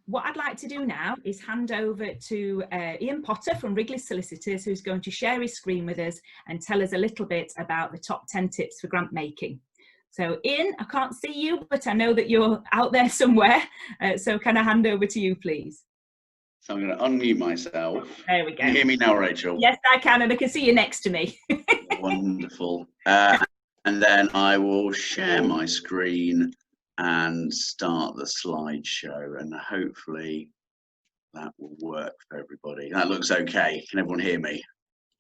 What I'd like to do now is hand over to Ian Potter from Wrigleys Solicitors, who's going to share his screen with us and tell us a little bit about the top 10 tips for grant making. So Ian, I can't see you, but I know that you're out there somewhere. So can I hand over to you, please? So I'm going to unmute myself. There we go. Can you hear me now, Rachel? Yes, I can, and I can see you next to me. Wonderful. And then I will share my screen and start the slideshow, and hopefully that will work for everybody. That looks okay. Can everyone hear me?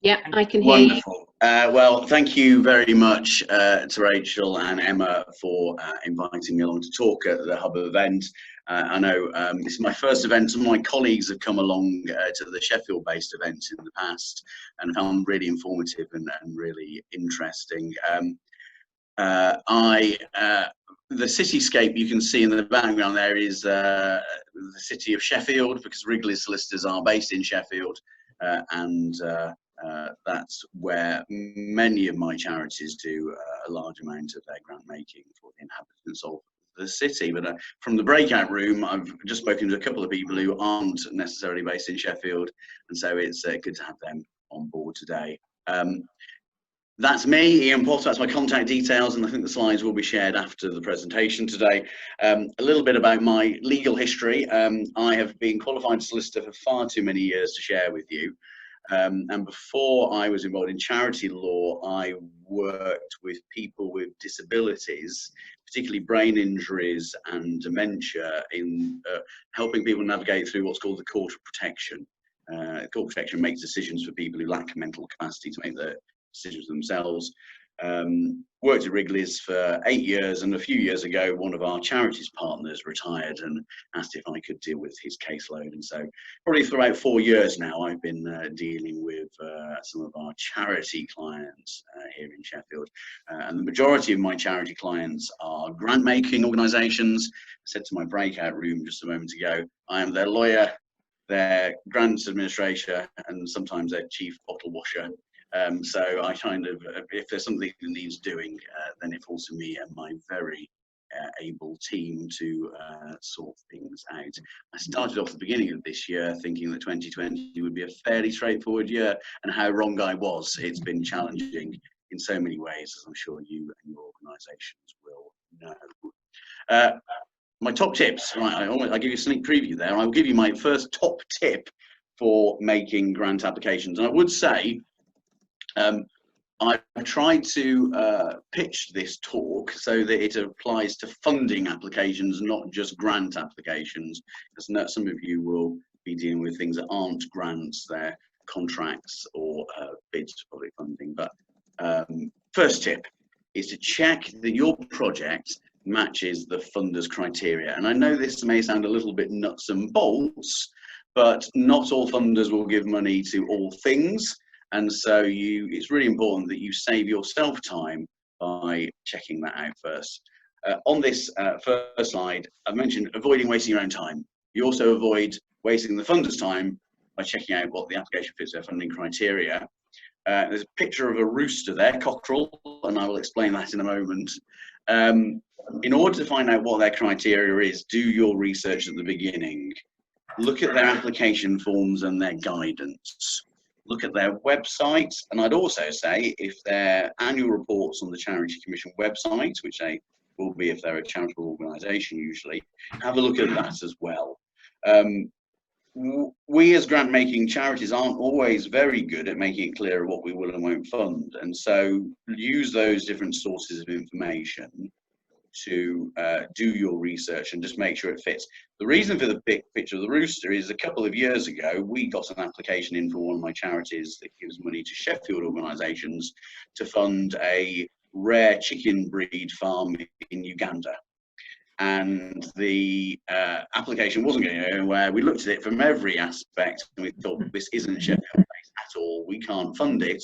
Yeah, I can hear you. Wonderful. Well, thank you very much to Rachel and Emma for inviting me along to talk at the Hub event. I know this is my first event. Some of my colleagues have come along to the Sheffield-based events in the past and found really informative and really interesting. The cityscape you can see in the background there is the city of Sheffield, because Wrigleys Solicitors are based in Sheffield, and that's where many of my charities do a large amount of their grant making for the inhabitants of the city. But from the breakout room, I've just spoken to a couple of people who aren't necessarily based in Sheffield, and so it's good to have them on board today. That's me, Ian Potter. That's my contact details, and I think the slides will be shared after the presentation today. A little bit about my legal history. I have been qualified solicitor for far too many years to share with you. And before I was involved in charity law, I worked with people with disabilities, particularly brain injuries and dementia, in helping people navigate through what's called the court of protection. Court of protection makes decisions for people who lack mental capacity to make the decisions themselves. Worked at Wrigleys for 8 years, and a few years ago one of our charities partners retired and asked if I could deal with his caseload, and so probably for about 4 years now I've been dealing with some of our charity clients here in Sheffield, and the majority of my charity clients are grant making organisations. I said to my breakout room just a moment ago, I am their lawyer, their grants administrator, and sometimes their chief bottle washer. So I kind of, if there's something that needs doing, then it falls to me and my very able team to sort things out. I started off the beginning of this year thinking that 2020 would be a fairly straightforward year, and how wrong I was. It's been challenging in so many ways, as I'm sure you and your organisations will know. My top tips, right, I'll give you a sneak preview there. I'll give you my first top tip for making grant applications. And I would say, I've tried to pitch this talk so that it applies to funding applications, not just grant applications, because some of you will be dealing with things that aren't grants, they're contracts or bids for public funding. But first tip is to check that your project matches the funder's criteria. And I know this may sound a little bit nuts and bolts, but not all funders will give money to all things. And so it's really important that you save yourself time by checking that out first. On this first slide, I've mentioned avoiding wasting your own time. You also avoid wasting the funder's time by checking out what the application fits their funding criteria. There's a picture of a rooster there, cockerel, and I will explain that in a moment. In order to find out what their criteria is, do your research at the beginning. Look at their application forms and their guidance. Look at their website, and I'd also say if their annual reports on the Charity Commission website, which they will be if they're a charitable organisation usually, have a look at that as well. We as grant making charities aren't always very good at making it clear what we will and won't fund, and so use those different sources of information to do your research and just make sure it fits. The reason for the big picture of the rooster is a couple of years ago we got an application in for one of my charities that gives money to Sheffield organisations to fund a rare chicken breed farm in Uganda, and the application wasn't going anywhere. We looked at it from every aspect and we thought, this isn't Sheffield based at all, we can't fund it.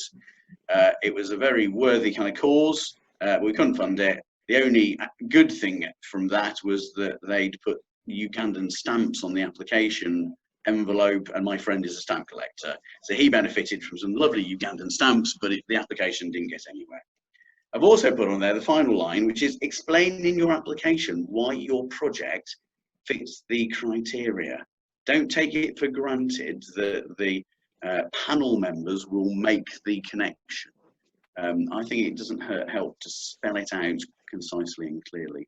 It was a very worthy kind of cause, but we couldn't fund it. The only good thing from that was that they'd put Ugandan stamps on the application envelope, and my friend is a stamp collector, so he benefited from some lovely Ugandan stamps, but the application didn't get anywhere. I've also put on there the final line, which is explain in your application why your project fits the criteria. Don't take it for granted that the panel members will make the connection. I think it doesn't help to spell it out concisely and clearly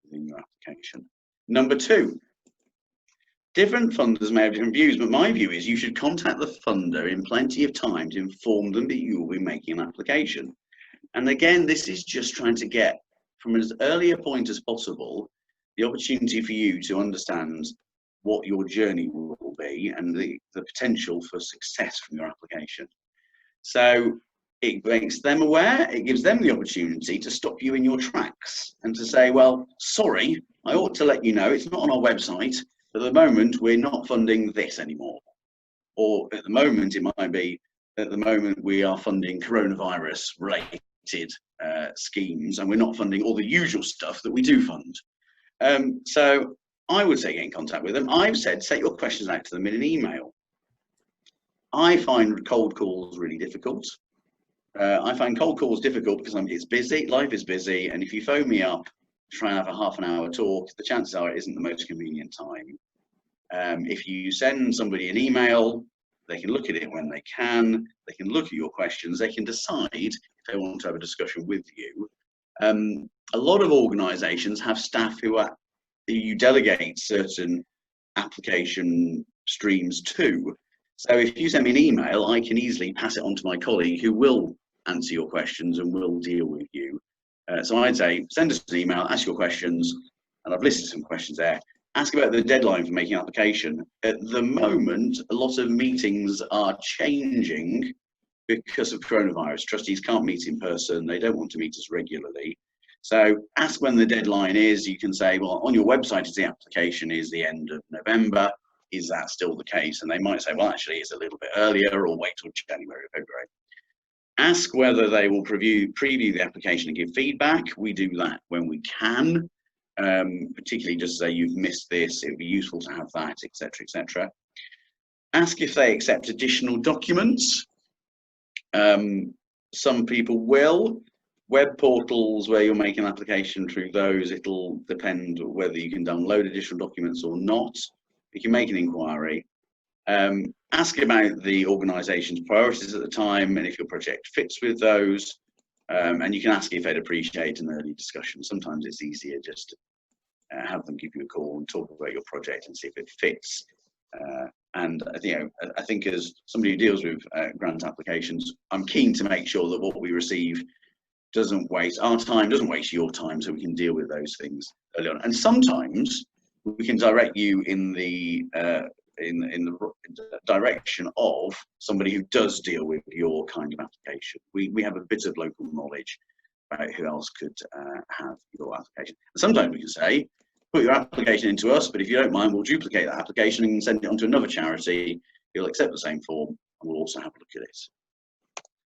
within your application. Number 2, different funders may have different views, but my view is you should contact the funder in plenty of time to inform them that you will be making an application. And again, this is just trying to get from as early a point as possible the opportunity for you to understand what your journey will be and the potential for success from your application. So it makes them aware, it gives them the opportunity to stop you in your tracks and to say, well, sorry, I ought to let you know, it's not on our website, but at the moment we're not funding this anymore. Or at the moment, it might be, at the moment we are funding coronavirus related schemes and we're not funding all the usual stuff that we do fund. So I would say get in contact with them. I've said set your questions out to them in an email. I find cold calls really difficult. I find cold calls difficult because it's busy, life is busy, and if you phone me up to try and have a half an hour talk, the chances are it isn't the most convenient time. If you send somebody an email, they can look at it when they can look at your questions, they can decide if they want to have a discussion with you. A lot of organisations have staff who you delegate certain application streams to. So if you send me an email, I can easily pass it on to my colleague who will answer your questions and will deal with you. So I'd say send us an email, ask your questions, and I've listed some questions there. Ask about the deadline for making an application. At the moment, a lot of meetings are changing because of coronavirus. Trustees can't meet in person. They don't want to meet us regularly. So ask when the deadline is. You can say, well, on your website, the application is the end of November. Is that still the case? And they might say, well, actually, it's a little bit earlier, or wait till January or February. Ask whether they will preview the application and give feedback. We do that when we can. Particularly just say you've missed this, it would be useful to have that, etc., etc. Ask if they accept additional documents. Some people will. Web portals where you'll make an application through those, it'll depend whether you can download additional documents or not. You can make an inquiry. Ask about the organisation's priorities at the time and if your project fits with those. And you can ask if they'd appreciate an early discussion. Sometimes it's easier just to have them give you a call and talk about your project and see if it fits. And I think as somebody who deals with grant applications, I'm keen to make sure that what we receive doesn't waste our time, doesn't waste your time, so we can deal with those things early on. And sometimes we can direct you in the direction of somebody who does deal with your kind of application. We have a bit of local knowledge about who else could have your application. And sometimes we can say, put your application into us, but if you don't mind, we'll duplicate that application and send it on to another charity. You'll accept the same form and we'll also have a look at it.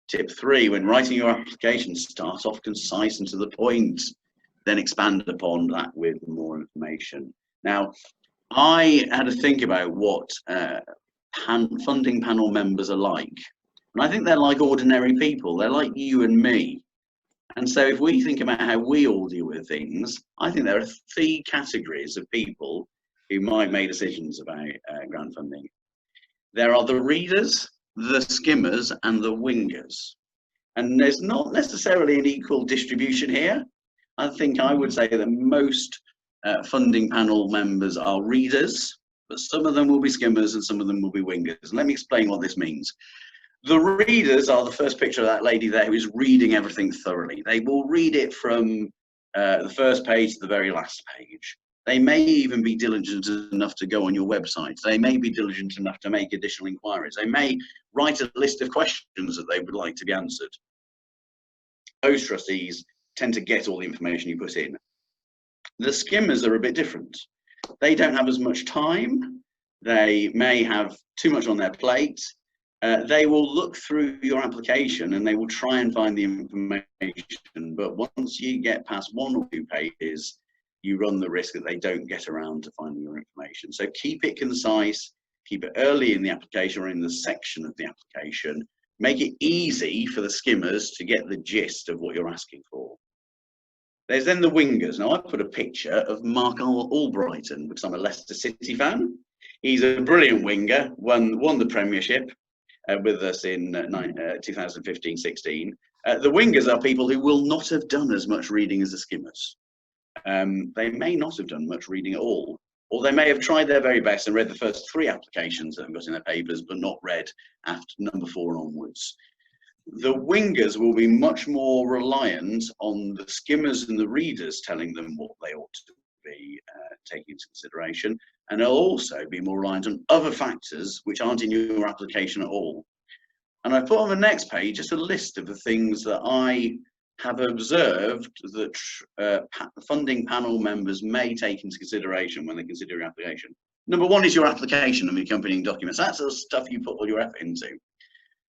Tip 3, when writing your application, start off concise and to the point, then expand upon that with more information. Now, I had to think about what funding panel members are like. And I think they're like ordinary people. They're like you and me. And so if we think about how we all deal with things, I think there are 3 categories of people who might make decisions about grant funding. There are the readers, the skimmers, and the wingers. And there's not necessarily an equal distribution here. I think I would say that most funding panel members are readers, but some of them will be skimmers and some of them will be wingers. And let me explain what this means. The readers are the first picture of that lady there who is reading everything thoroughly. They will read it from the first page to the very last page. They may even be diligent enough to go on your website. They may be diligent enough to make additional inquiries. They may write a list of questions that they would like to be answered. Those trustees tend to get all the information you put in. The skimmers are a bit different. They don't have as much time. They may have too much on their plate. They will look through your application and they will try and find the information. But once you get past 1 or 2 pages, you run the risk that they don't get around to finding your information. So keep it concise, keep it early in the application or in the section of the application. Make it easy for the skimmers to get the gist of what you're asking for. There's then the wingers. Now, I put a picture of Mark Albrighton because I'm a Leicester City fan. He's a brilliant winger, won the Premiership with us in 2015-16. The wingers are people who will not have done as much reading as the skimmers. They may not have done much reading at all, or they may have tried their very best and read the first 3 applications that have got in their papers, but not read after number 4 and onwards. The wingers will be much more reliant on the skimmers and the readers telling them what they ought to be taking into consideration, and they'll also be more reliant on other factors which aren't in your application at all. And I put on the next page just a list of the things that I have observed that funding panel members may take into consideration when they consider your application. Number 1 is your application and the accompanying documents. That's the stuff you put all your effort into.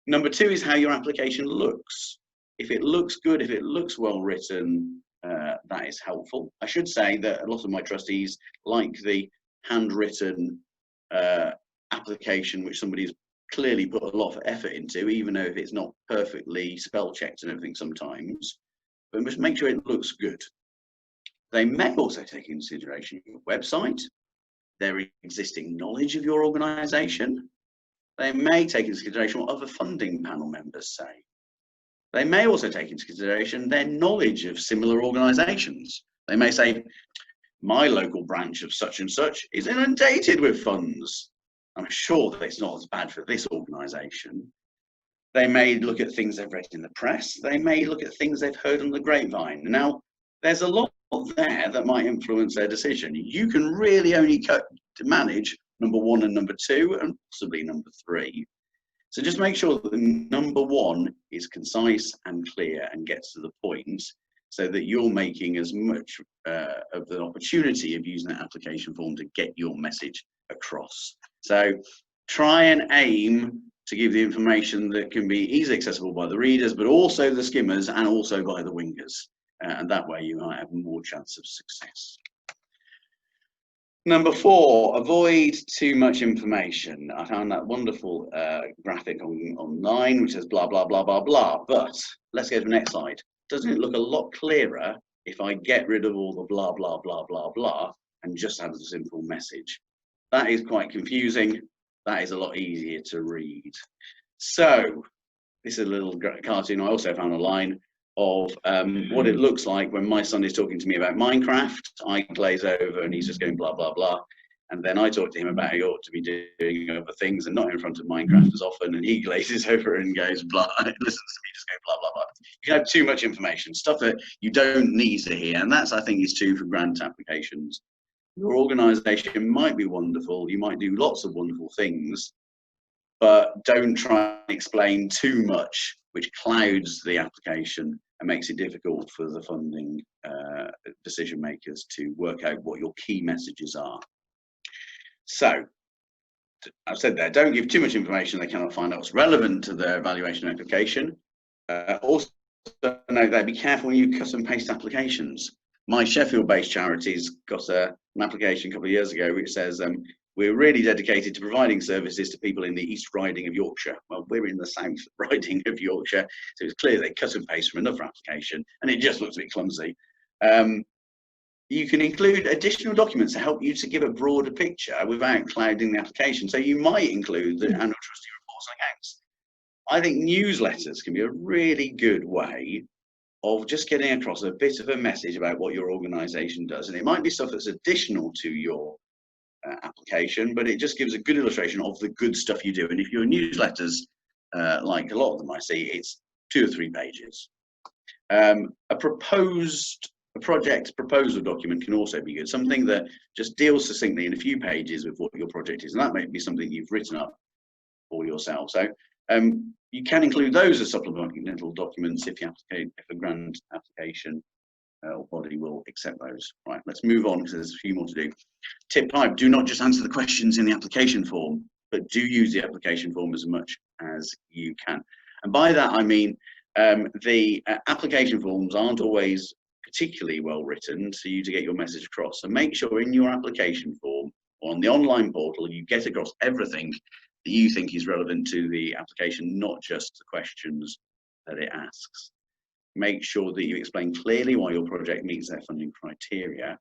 Number 2 is how your application looks. If it looks good, if it looks well written, that is helpful. I should say that a lot of my trustees like the handwritten application, which somebody's clearly put a lot of effort into, even though if it's not perfectly spell checked and everything sometimes, but must make sure it looks good. They may also take into consideration your website, their existing knowledge of your organisation. They may take into consideration what other funding panel members say. They may also take into consideration their knowledge of similar organisations. They may say, my local branch of such and such is inundated with funds. I'm sure that it's not as bad for this organisation. They may look at things they've read in the press. They may look at things they've heard on the grapevine. Now, there's a lot there that might influence their decision. You can really only manage number 1 and number 2 and possibly number 3. So just make sure that number 1 is concise and clear and gets to the point, so that you're making as much of the opportunity of using that application form to get your message across. So try and aim to give the information that can be easily accessible by the readers, but also the skimmers and also by the wingers. And that way you might have more chance of success. Number 4, avoid too much information. I found that wonderful graphic online, which says blah, blah, blah, blah, blah. But let's go to the next slide. Doesn't it look a lot clearer if I get rid of all the blah, blah, blah, blah, blah, and just have a simple message? That is quite confusing. That is a lot easier to read. So this is a little cartoon I also found online of what it looks like when my son is talking to me about Minecraft. I glaze over and he's just going blah, blah, blah. And then I talk to him about he ought to be doing other things and not in front of Minecraft as often. And he glazes over and goes blah, listens to me just go blah, blah, blah. You can have too much information, stuff that you don't need to hear. And that's, I think, is true for grant applications. Your organisation might be wonderful. You might do lots of wonderful things, but don't try and explain too much, which clouds the application and makes it difficult for the funding decision makers to work out what your key messages are. So I've said there, don't give too much information they cannot find out what's relevant to their evaluation application. Also note that be careful when you cut and paste applications. My Sheffield-based charity's got an application a couple of years ago which says, we're really dedicated to providing services to people in the East Riding of Yorkshire. Well, we're in the South Riding of Yorkshire, so it's clear they cut and paste from another application, and it just looks a bit clumsy. You can include additional documents to help you to give a broader picture without clouding the application. So you might include the annual trustee reports and accounts. I think newsletters can be a really good way of just getting across a bit of a message about what your organisation does. And it might be stuff that's additional to your application, but it just gives a good illustration of the good stuff you do. And if your newsletters, like a lot of them I see, it's 2 or 3 pages. A project proposal document can also be good, something that just deals succinctly in a few pages with what your project is, and that might be something you've written up for yourself. So you can include those as supplemental documents if a grant application or body will accept those. Right, let's move on because there's a few more to do. Tip 5, do not just answer the questions in the application form, but do use the application form as much as you can. And by that I mean the application forms aren't always particularly well written for you to get your message across. So make sure in your application form or on the online portal you get across everything that you think is relevant to the application, not just the questions that it asks. make sure that you explain clearly why your project meets their funding criteria,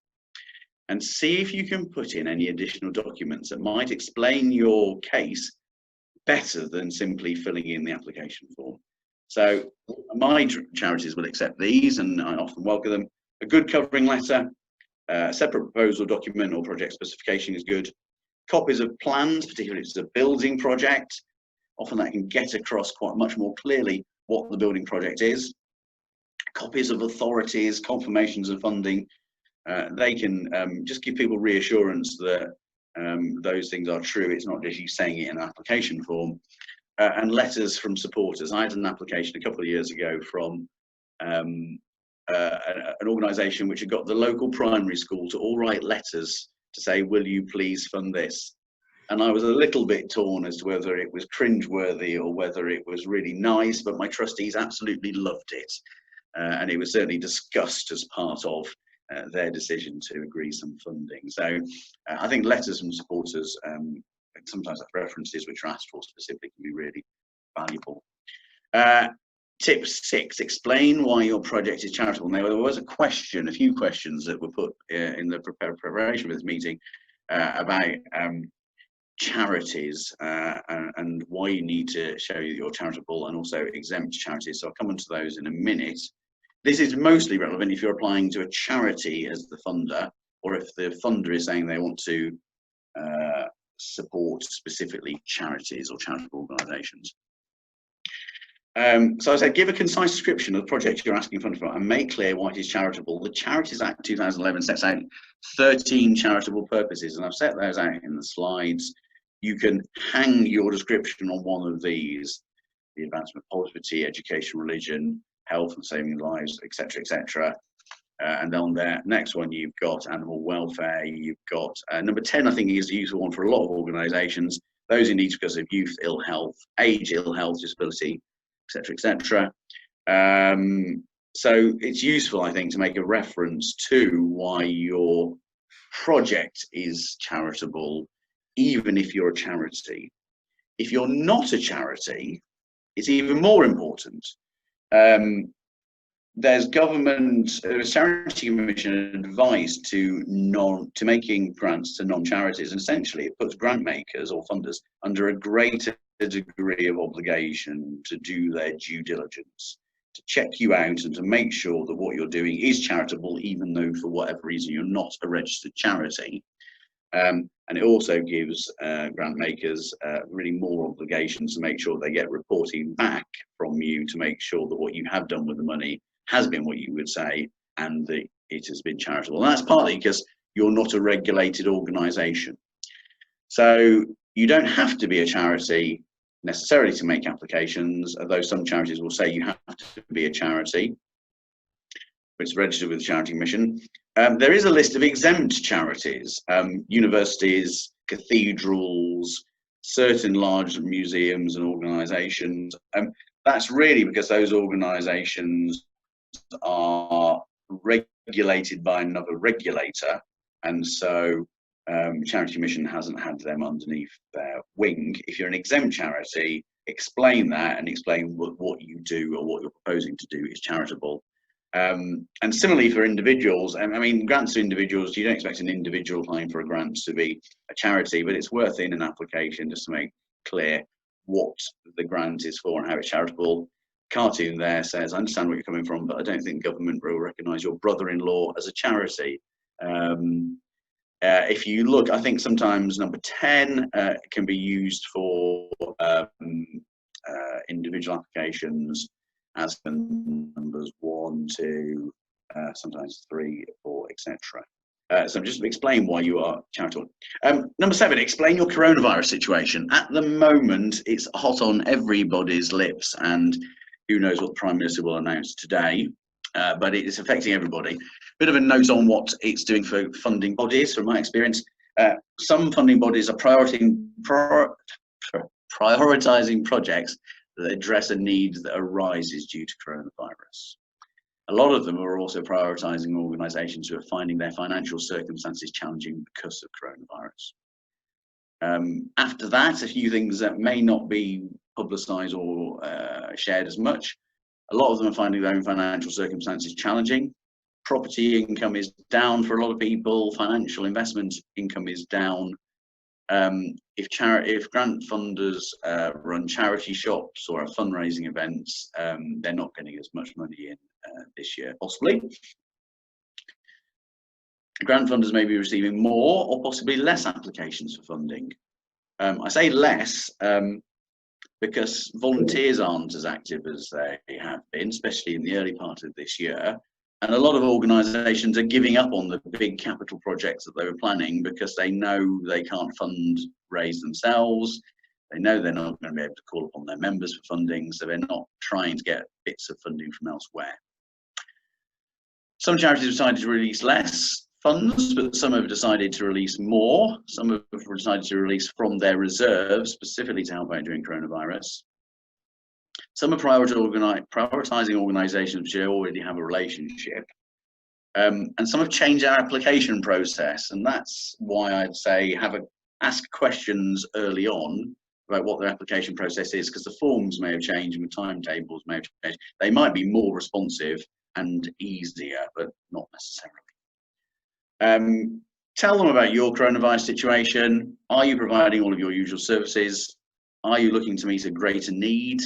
and see if you can put in any additional documents that might explain your case better than simply filling in the application form. So my charities will accept these, and I often welcome them. A good covering letter, a separate proposal document or project specification is good. Copies of plans, particularly if it's a building project. Often that can get across quite much more clearly what the building project is. Copies of authorities, confirmations of funding. They can just give people reassurance that those things are true. It's not just you saying it in an application form. And letters from supporters. I had an application a couple of years ago from an organisation which had got the local primary school to all write letters to say, will you please fund this? And I was a little bit torn as to whether it was cringeworthy or whether it was really nice, but my trustees absolutely loved it. And it was certainly discussed as part of their decision to agree some funding. So I think letters from supporters, sometimes references which are asked for specifically, can be really valuable. Tip 6, explain why your project is charitable. Now, there was a few questions that were put in the preparation for this meeting about charities and why you need to show that you're charitable, and also exempt charities. So I'll come on to those in a minute. This is mostly relevant if you're applying to a charity as the funder, or if the funder is saying they want to support specifically charities or charitable organisations. So I said, give a concise description of the project you're asking funding for and make clear why it is charitable. The Charities Act 2011 sets out 13 charitable purposes, and I've set those out in the slides. You can hang your description on one of these: the advancement of poverty, education, religion, health and saving lives, etc., etc. And on the next one, you've got animal welfare. You've got number 10, I think, is a useful one for a lot of organisations. Those in need because of youth ill health, age ill health, disability, etc., etc. So it's useful, I think, to make a reference to why your project is charitable, even if you're a charity. If you're not a charity, it's even more important. There's Charity Commission advice to making grants to non-charities, and essentially it puts grant makers or funders under a greater degree of obligation to do their due diligence, to check you out and to make sure that what you're doing is charitable, even though for whatever reason you're not a registered charity. And it also gives grant makers really more obligations to make sure they get reporting back from you to make sure that what you have done with the money has been what you would say, and that it has been charitable. And that's partly because you're not a regulated organisation. So you don't have to be a charity necessarily to make applications, although some charities will say you have to be a charity which is registered with the Charity Commission. There is a list of exempt charities: universities, cathedrals, certain large museums and organisations. That's really because those organisations are regulated by another regulator, and so Charity Commission hasn't had them underneath their wing. If you're an exempt charity, explain that and explain what you do or what you're proposing to do is charitable. And similarly for individuals, I mean, grants to individuals, you don't expect an individual applying for a grant to be a charity, but it's worth in an application just to make clear what the grant is for and how it's charitable. Cartoon there says, I understand where you're coming from, but I don't think government will recognise your brother-in-law as a charity. If you look, I think sometimes number 10 can be used for individual applications, as numbers 1, 2, sometimes 3, 4, etc. So just explain why you are charitable. Number 7, explain your coronavirus situation. At the moment, it's hot on everybody's lips, and who knows what the Prime Minister will announce today, but it is affecting everybody. Bit of a note on what it's doing for funding bodies, from my experience. Some funding bodies are prioritising projects that address a need that arises due to coronavirus. A lot of them are also prioritising organisations who are finding their financial circumstances challenging because of coronavirus. After that, a few things that may not be publicised or shared as much. A lot of them are finding their own financial circumstances challenging. Property income is down for a lot of people. Financial investment income is down. If grant funders run charity shops or have fundraising events, they're not getting as much money in this year, possibly. Grant funders may be receiving more or possibly less applications for funding. I say less because volunteers aren't as active as they have been, especially in the early part of this year. And a lot of organisations are giving up on the big capital projects that they were planning because they know they can't fundraise themselves. They know they're not going to be able to call upon their members for funding, so they're not trying to get bits of funding from elsewhere. Some charities have decided to release less funds, but some have decided to release more. Some have decided to release from their reserves, specifically to help out during coronavirus. Some are prioritising organisations which already have a relationship. And some have changed our application process. And that's why I'd say ask questions early on about what their application process is, because the forms may have changed and the timetables may have changed. They might be more responsive and easier, but not necessarily. Tell them about your coronavirus situation. Are you providing all of your usual services? Are you looking to meet a greater need?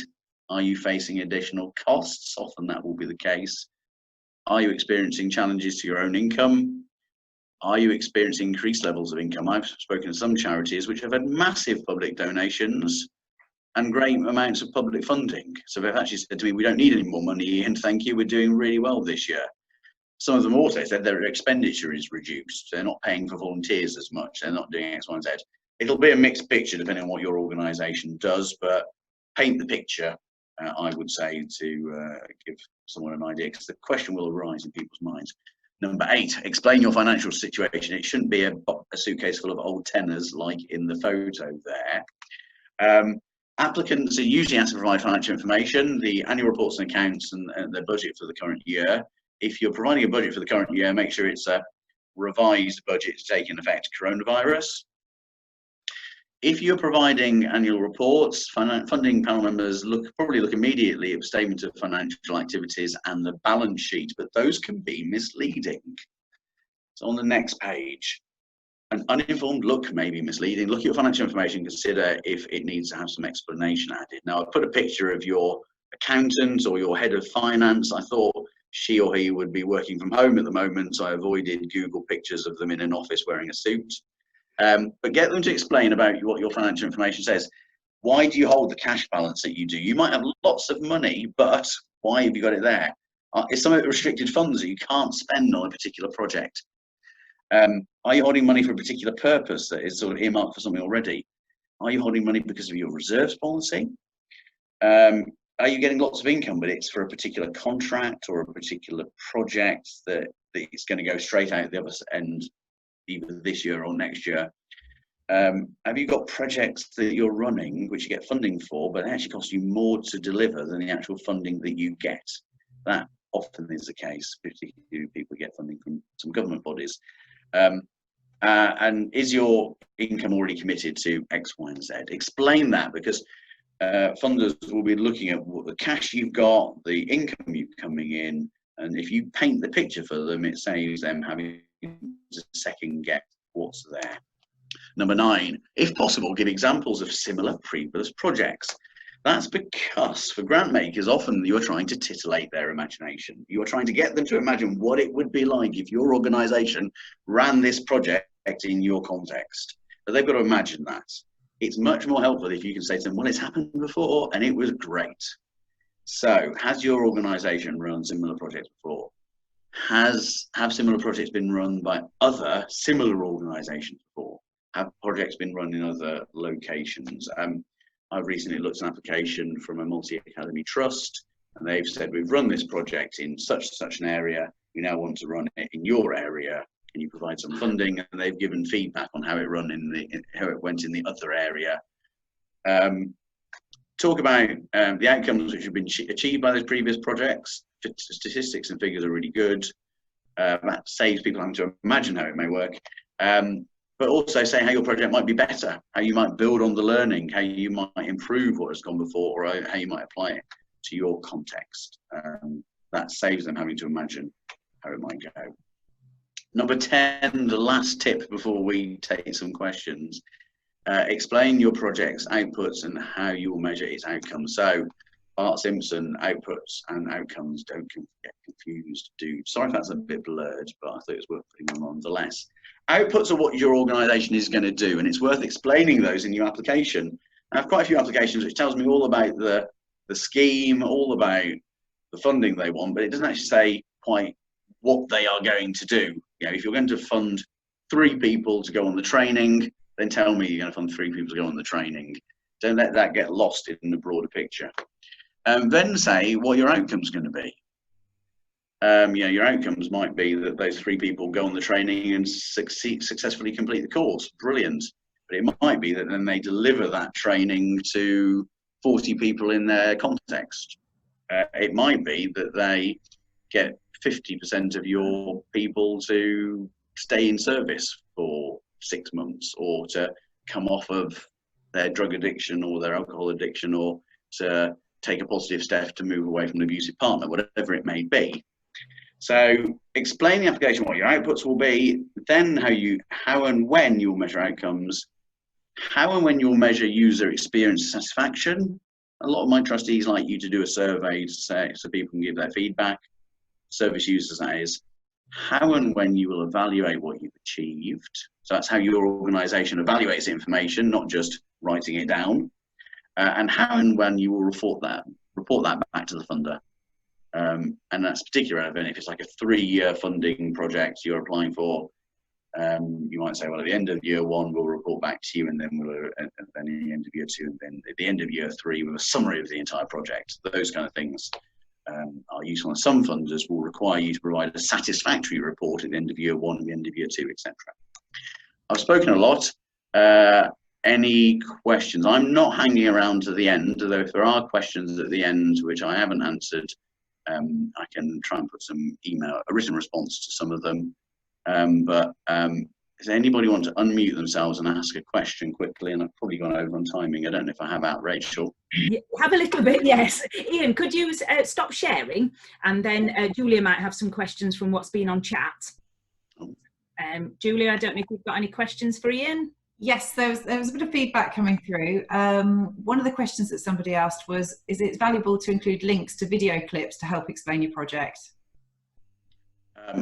Are you facing additional costs? Often that will be the case. Are you experiencing challenges to your own income? Are you experiencing increased levels of income? I've spoken to some charities which have had massive public donations and great amounts of public funding. So they've actually said to me, we don't need any more money, and thank you, we're doing really well this year. Some of them also said their expenditure is reduced. They're not paying for volunteers as much. They're not doing X, Y, and Z. It'll be a mixed picture depending on what your organisation does, but paint the picture, I would say, to give someone an idea, because the question will arise in people's minds. Number 8, explain your financial situation. It shouldn't be a suitcase full of old tenors like in the photo there. Applicants are usually asked to provide financial information, the annual reports and accounts, and their budget for the current year. If you're providing a budget for the current year, make sure it's a revised budget to take in effect coronavirus. If you're providing annual reports, funding panel members probably look immediately at the statement of financial activities and the balance sheet, but those can be misleading. So on the next page, an uninformed look may be misleading. Look at your financial information, consider if it needs to have some explanation added. Now, I put a picture of your accountant or your head of finance. I thought she or he would be working from home at the moment, so I avoided Google pictures of them in an office wearing a suit. But get them to explain about what your financial information says. Why do you hold the cash balance that you do? You might have lots of money, but why have you got it there? Is some of it restricted funds that you can't spend on a particular project? Are you holding money for a particular purpose that is sort of earmarked for something already? Are you holding money because of your reserves policy? Are you getting lots of income, but it's for a particular contract or a particular project that it's going to go straight out the other end, either this year or next year? Have you got projects that you're running which you get funding for, but it actually costs you more to deliver than the actual funding that you get? That often is the case, particularly if people get funding from some government bodies. And is your income already committed to X, Y, and Z? Explain that, because funders will be looking at what the cash you've got, the income you're coming in, and if you paint the picture for them, it saves them having to second guess what's there. Number 9, if possible, give examples of similar previous projects. That's because for grant makers, often you're trying to titillate their imagination. You are trying to get them to imagine what it would be like if your organisation ran this project in your context. But they've got to imagine that. It's much more helpful if you can say to them, well, it's happened before and it was great. So has your organisation run similar projects before? Have similar projects been run by other similar organisations before? Have projects been run in other locations? I've recently looked at an application from a multi-academy trust, and they've said, we've run this project in such and such an area, we now want to run it in your area, can you provide some funding? And they've given feedback on how it went in the other area. Talk about the outcomes which have been achieved by those previous projects. Statistics and figures are really good. That saves people having to imagine how it may work. But also say how your project might be better, how you might build on the learning, how you might improve what has gone before, or how you might apply it. to your context. That saves them having to imagine how it might go. Number 10, the last tip before we take some questions. Explain your project's outputs and how you will measure its outcomes. So Bart Simpson, outputs and outcomes, don't get confused, dude. Sorry if that's a bit blurred, but I thought it was worth putting them on nonetheless. Outputs are what your organisation is going to do, and it's worth explaining those in your application. I have quite a few applications which tells me all about the scheme, all about the funding they want, but it doesn't actually say quite what they are going to do. You know, if you're going to fund 3 people to go on the training, then tell me you're going to fund 3 people to go on the training. Don't let that get lost in the broader picture. Then say what your outcome's going to be. You know, your outcomes might be that those 3 people go on the training and successfully complete the course. Brilliant. But it might be that then they deliver that training to 40 people in their context. It might be that they get 50% of your people to stay in service for 6 months, or to come off of their drug addiction or their alcohol addiction, or to take a positive step to move away from an abusive partner, whatever it may be. So explain the application, what your outputs will be, then how and when you'll measure outcomes, how and when you'll measure user experience satisfaction. A lot of my trustees like you to do a survey so people can give their feedback, service users that is. How and when you will evaluate what you've achieved. So that's how your organisation evaluates information, not just writing it down. And how and when you will report that back to the funder. And that's particularly relevant if it's like a 3-year funding project you're applying for. You might say, well, at the end of year 1, we'll report back to you, and then then at the end of year 2, and then at the end of year 3 with a summary of the entire project. Those kind of things are useful. And some funders will require you to provide a satisfactory report at the end of year 1 and the end of year 2, etc. I've spoken a lot. Any questions? I'm not hanging around to the end, although if there are questions at the end which I haven't answered, I can try and put a written response to some of them. Does anybody want to unmute themselves and ask a question quickly? And I've probably gone over on timing. I don't know if I have out, Rachel. Yeah, have a little bit, yes. Ian, could you stop sharing? And then Julia might have some questions from what's been on chat. Julia, I don't know if you've got any questions for Ian? Yes, there was a bit of feedback coming through. One of the questions that somebody asked was, is it valuable to include links to video clips to help explain your project?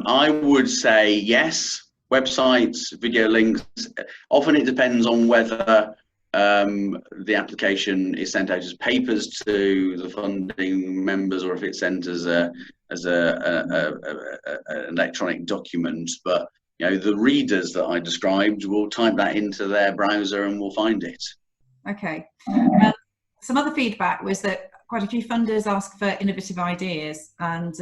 I would say yes. Websites, video links. Often it depends on whether the application is sent out as papers to the funding members, or if it's sent as an electronic document. But you know, the readers that I described will type that into their browser and will find it. Okay. Some other feedback was that quite a few funders ask for innovative ideas, and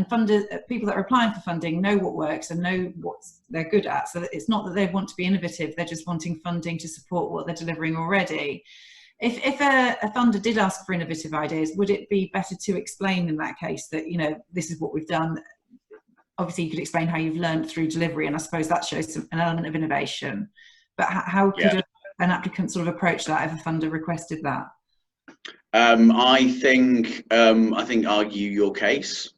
funders, people that are applying for funding know what works and know what they're good at. So it's not that they want to be innovative; they're just wanting funding to support what they're delivering already. If a funder did ask for innovative ideas, would it be better to explain in that case that, you know, this is what we've done? Obviously, you could explain how you've learned through delivery, and I suppose that shows an element of innovation. But how could an applicant sort of approach that if a funder requested that? I think argue your case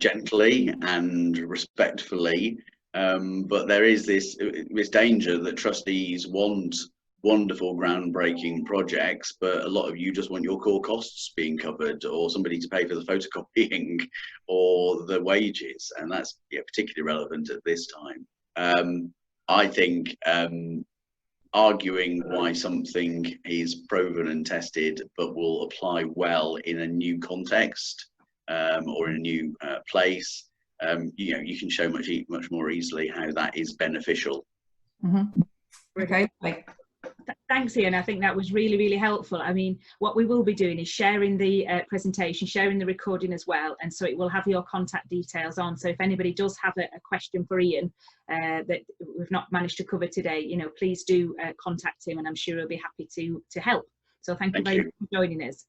gently and respectfully, but there is this danger that trustees want wonderful, groundbreaking projects, but a lot of you just want your core costs being covered, or somebody to pay for the photocopying or the wages, and that's particularly relevant at this time. I think arguing why something is proven and tested but will apply well in a new context or in a new place, you can show much more easily how that is beneficial. Mm-hmm. Okay. Thanks, Ian. I think that was really, really helpful. I mean, what we will be doing is sharing the presentation, sharing the recording as well, and so it will have your contact details on. So if anybody does have a question for Ian that we've not managed to cover today, please do contact him, and I'm sure he'll be happy to help. So thank you very much for joining us.